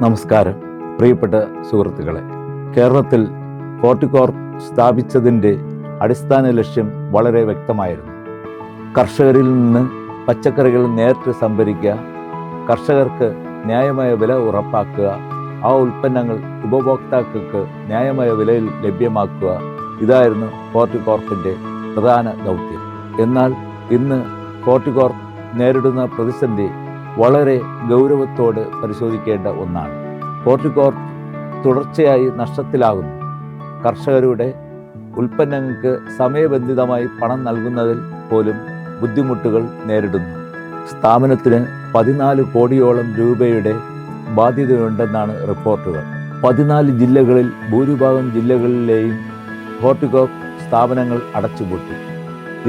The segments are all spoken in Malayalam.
നമസ്കാരം പ്രിയപ്പെട്ട സുഹൃത്തുക്കളെ. കേരളത്തിൽ ഹോർട്ടികോർപ്പ് സ്ഥാപിച്ചതിൻ്റെ അടിസ്ഥാന ലക്ഷ്യം വളരെ വ്യക്തമായിരുന്നു. കർഷകരിൽ നിന്ന് പച്ചക്കറികൾ നേരിട്ട് സംഭരിക്കുക, കർഷകർക്ക് ന്യായമായ വില ഉറപ്പാക്കുക, ആ ഉൽപ്പന്നങ്ങൾ ഉപഭോക്താക്കൾക്ക് ന്യായമായ വിലയിൽ ലഭ്യമാക്കുക. ഇതായിരുന്നു ഹോർട്ടികോർപ്പിൻ്റെ പ്രധാന ദൗത്യം. എന്നാൽ ഇന്ന് ഹോർട്ടികോർപ്പ് നേരിടുന്ന പ്രതിസന്ധി വളരെ ഗൗരവത്തോടെ പരിശോധിക്കേണ്ട ഒന്നാണ്. ഹോർട്ടികോർപ്പ് തുടർച്ചയായി നഷ്ടത്തിലാകുന്നു. കർഷകരുടെ ഉൽപ്പന്നങ്ങൾക്ക് സമയബന്ധിതമായി പണം നൽകുന്നതിൽ പോലും ബുദ്ധിമുട്ടുകൾ നേരിടുന്നു. സ്ഥാപനത്തിന് 14 കോടിയോളം രൂപയുടെ ബാധ്യതയുണ്ടെന്നാണ് റിപ്പോർട്ടുകൾ. 14 ജില്ലകളിൽ ഭൂരിഭാഗം ജില്ലകളിലെയും ഹോർട്ടികോർപ്പ് സ്ഥാപനങ്ങൾ അടച്ചുപൂട്ടി.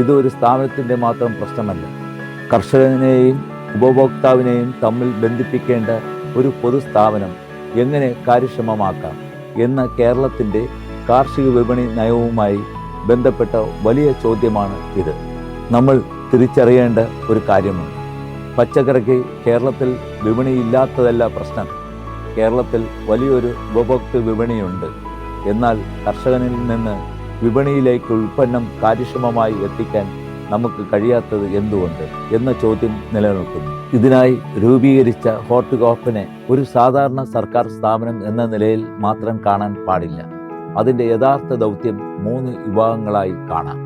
ഇതൊരു സ്ഥാപനത്തിൻ്റെ മാത്രം പ്രശ്നമല്ല. കർഷകനെയും ഉപഭോക്താവിനെയും തമ്മിൽ ബന്ധിപ്പിക്കേണ്ട ഒരു പൊതുസ്ഥാപനം എങ്ങനെ കാര്യക്ഷമമാക്കാം എന്ന കേരളത്തിൻ്റെ കാർഷിക വിപണി നയവുമായി ബന്ധപ്പെട്ട വലിയ ചോദ്യമാണ് ഇത്. നമ്മൾ തിരിച്ചറിയേണ്ട ഒരു കാര്യമുണ്ട്. പച്ചക്കറിക്ക് കേരളത്തിൽ വിപണിയില്ലാത്തതല്ല പ്രശ്നം. കേരളത്തിൽ വലിയൊരു ഉപഭോക്തൃ വിപണിയുണ്ട്. എന്നാൽ കർഷകനിൽ നിന്ന് വിപണിയിലേക്ക് ഉൽപ്പന്നം കാര്യക്ഷമമായി എത്തിക്കാൻ നമുക്ക് കഴിയാത്തത് എന്തുകൊണ്ട് എന്ന ചോദ്യം നിലനിൽക്കുന്നു. ഇതിനായി രൂപീകരിച്ച ഹോർട്ടികോർപ്പിനെ ഒരു സാധാരണ സർക്കാർ സ്ഥാപനം എന്ന നിലയിൽ മാത്രം കാണാൻ പാടില്ല. അതിൻ്റെ യഥാർത്ഥ ദൗത്യം 3 വിഭാഗങ്ങളായി കാണാം.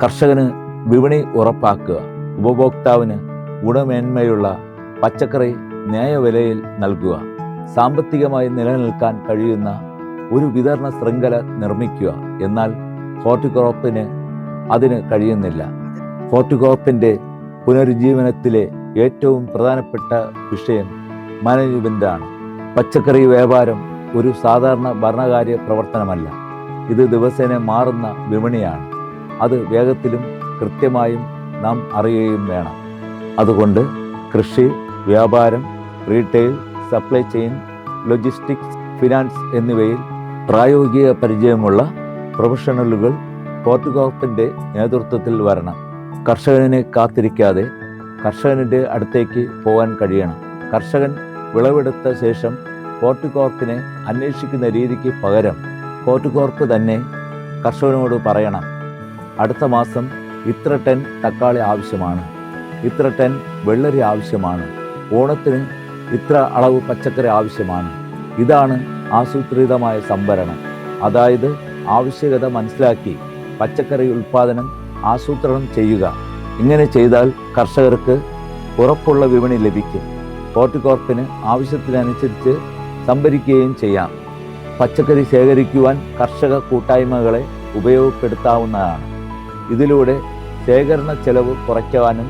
കർഷകന് വിപണി ഉറപ്പാക്കുക, ഉപഭോക്താവിന് ഗുണമേന്മയുള്ള പച്ചക്കറി ന്യായവിലയിൽ നൽകുക, സാമ്പത്തികമായി നിലനിൽക്കാൻ കഴിയുന്ന ഒരു വിതരണ ശൃംഖല നിർമ്മിക്കുക. എന്നാൽ ഹോർട്ടികോർപ്പിന് അതിന് കഴിയുന്നില്ല. ഹോർട്ടികോർപ്പിൻ്റെ പുനരുജ്ജീവനത്തിലെ ഏറ്റവും പ്രധാനപ്പെട്ട വിഷയം മാനേജ്മെൻ്റാണ്. പച്ചക്കറി വ്യാപാരം ഒരു സാധാരണ ഭരണകാര്യ പ്രവർത്തനമല്ല. ഇത് ദിവസേന മാറുന്ന വിപണിയാണ്. അത് വേഗത്തിലും കൃത്യമായും നാം അറിയുകയും വേണം. അതുകൊണ്ട് കൃഷി, വ്യാപാരം, retail, supply chain, logistics, finance എന്നിവയിൽ പ്രായോഗിക പരിചയമുള്ള പ്രൊഫഷണലുകൾ ഹോർട്ടികോർപ്പിൻ്റെ നേതൃത്വത്തിൽ വരണം. കർഷകനെ കാത്തിരിക്കാതെ കർഷകൻ്റെ അടുത്തേക്ക് പോകാൻ കഴിയണം. കർഷകൻ വിളവെടുത്ത ശേഷം ഹോർട്ടികോർപ്പിനെ അന്വേഷിക്കുന്ന രീതിക്ക് പകരം ഹോർട്ടികോർപ്പ് തന്നെ കർഷകനോട് പറയണം, അടുത്ത മാസം ഇത്ര ടൺ തക്കാളി ആവശ്യമാണ്, ഇത്ര ടൺ വെള്ളരി ആവശ്യമാണ്, ഓണത്തിന് ഇത്ര അളവ് പച്ചക്കറി ആവശ്യമാണ്. ഇതാണ് ആസൂത്രിതമായ സംഭരണം. അതായത് ആവശ്യകത മനസ്സിലാക്കി പച്ചക്കറി ഉൽപ്പാദനം ആസൂത്രണം ചെയ്യുക. ഇങ്ങനെ ചെയ്താൽ കർഷകർക്ക് ഉറപ്പുള്ള വിപണി ലഭിക്കും. ഹോർട്ടികോർപ്പിന് ആവശ്യത്തിനനുസരിച്ച് സംഭരിക്കുകയും ചെയ്യാം. പച്ചക്കറി ശേഖരിക്കുവാൻ കർഷക കൂട്ടായ്മകളെ ഉപയോഗപ്പെടുത്താവുന്നതാണ്. ഇതിലൂടെ ശേഖരണ ചെലവ് കുറയ്ക്കാനും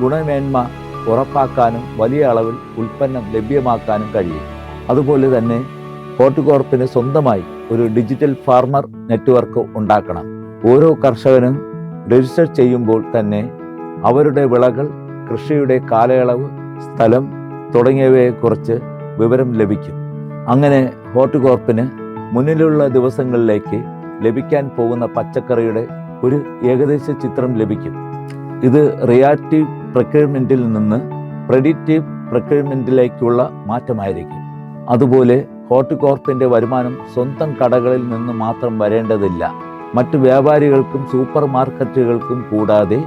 ഗുണമേന്മ ഉറപ്പാക്കാനും വലിയ അളവിൽ ഉൽപ്പന്നം ലഭ്യമാക്കാനും കഴിയും. അതുപോലെ തന്നെ ഹോർട്ടികോർപ്പിന് സ്വന്തമായി ഒരു ഡിജിറ്റൽ ഫാർമർ നെറ്റ്വർക്ക് ഉണ്ടാക്കണം. ഓരോ കർഷകനും രജിസ്റ്റർ ചെയ്യുമ്പോൾ തന്നെ അവരുടെ വിളകൾ, കൃഷിയുടെ കാലയളവ്, സ്ഥലം തുടങ്ങിയവയെക്കുറിച്ച് വിവരം ലഭിക്കും. അങ്ങനെ ഹോർട്ടികോർപ്പിന് മുന്നിലുള്ള ദിവസങ്ങളിലേക്ക് ലഭിക്കാൻ പോകുന്ന പച്ചക്കറിയുടെ ഒരു ഏകദേശ ചിത്രം ലഭിക്കും. ഇത് റിയാക്റ്റീവ് പ്രൊക്യൂർമെൻറ്റിൽ നിന്ന് പ്രെഡിക്റ്റീവ് പ്രൊക്യൂർമെൻറ്റിലേക്കുള്ള മാറ്റമായിരിക്കും. അതുപോലെ ഹോർട്ടികോർപ്പിൻ്റെ വരുമാനം സ്വന്തം കടകളിൽ നിന്ന് മാത്രം വരേണ്ടതില്ല. മറ്റ് വ്യാപാരികൾക്കും സൂപ്പർ മാർക്കറ്റുകൾക്കും കൂടാതെ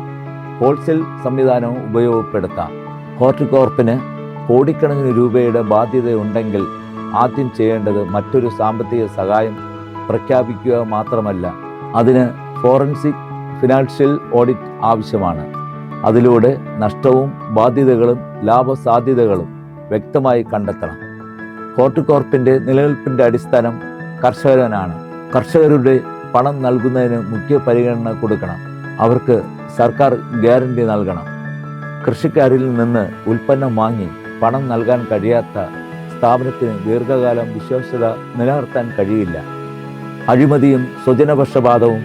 ഹോൾസെയിൽ സംവിധാനവും ഉപയോഗപ്പെടുത്താം. ഹോർട്ടികോർപ്പിന് കോടിക്കണക്കിന് രൂപയുടെ ബാധ്യതയുണ്ടെങ്കിൽ ആദ്യം ചെയ്യേണ്ടത് മറ്റൊരു സാമ്പത്തിക സഹായം പ്രഖ്യാപിക്കുക മാത്രമല്ല, അതിന് ഫോറൻസിക് ഫിനാൻഷ്യൽ ഓഡിറ്റ് ആവശ്യമാണ്. അതിലൂടെ നഷ്ടവും ബാധ്യതകളും ലാഭസാധ്യതകളും വ്യക്തമായി കണ്ടെത്തണം. ഹോർട്ടികോർപ്പിൻ്റെ നിലനിൽപ്പിൻ്റെ അടിസ്ഥാനം കർഷകനാണ്. കർഷകരുടെ പണം നൽകുന്നതിന് മുഖ്യ പരിഗണന കൊടുക്കണം. അവർക്ക് സർക്കാർ ഗ്യാരണ്ടി നൽകണം. കൃഷിക്കാരിൽ നിന്ന് ഉൽപ്പന്നം വാങ്ങി പണം നൽകാൻ കഴിയാത്ത സ്ഥാപനത്തിന് ദീർഘകാലം വിശ്വാസ്യത നിലനിർത്താൻ കഴിയില്ല. അഴിമതിയും സ്വജനപക്ഷപാതവും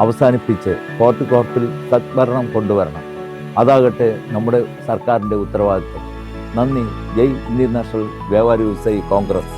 അവസാനിപ്പിച്ച് ഹോർട്ടികോർപ്പിൽ സദ്ഭരണം കൊണ്ടുവരണം. അതാകട്ടെ നമ്മുടെ സർക്കാരിൻ്റെ ഉത്തരവാദിത്വം. നന്ദി. ജയ് ഇന്ത്യൻ നാഷണൽ വ്യാപാരി വ്യവസായി കോൺഗ്രസ്.